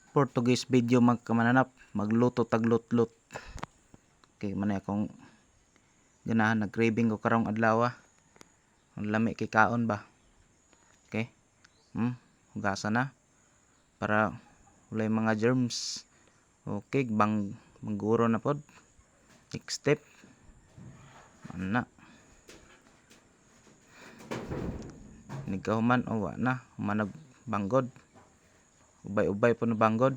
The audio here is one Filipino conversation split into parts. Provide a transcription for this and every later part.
Portuguese video magkamananap, magluto taglutlot. Okay, manay akong ganahan, nag-craving ko karong adlaw. Ang lami kay kaon ba. Okay. Hugasan na para walay mga germs. Okay, mangguro na pod. Next step. Ana. Nigahuman o wa na, human banggod. Ubay-ubay po na banggod.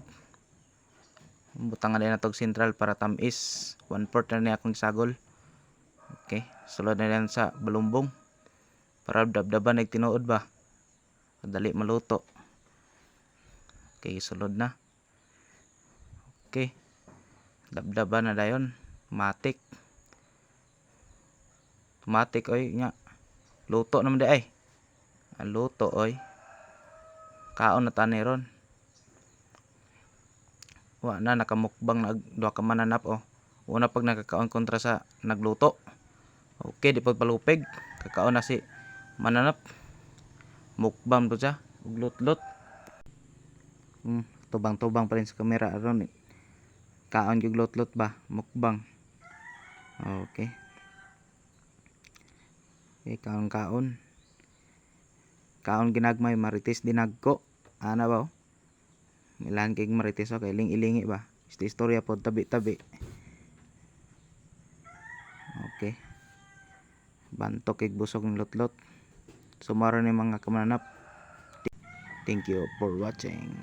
Butang na tog sentral para tamis. 1/4 na niya akong sagol. Okay, sulod na yan sa balumbong. Para dabdaban ay tinuod ba. Dali maluto. Okay, sulod na. Okay. Dabdaban na dayon. Matik. Matik oy nya. Luto naman di ay. Luto oy. Kaon na tani ron. Wa na nakamukbang na duha ka mananap oh. Una pag nakakaon kontra sa nagluto. Okay, di pag palupig. Kakaon na si mananap. Mukbang to siya. Uglutlot. Tubang-tubang pa rin sa kamera aron. Kaon yung glutlot ba? Mukbang. Okay. Okay, kaon-kaon. Kaon ginagmay marites dinagko. Ana ba oh? Milan kay marites oh, kay iling-ilingi ba. Istorya pod tabi-tabi. Okay. Bantok kay busog ng lutlot. Sumara ni mga kamananap. Thank you for watching.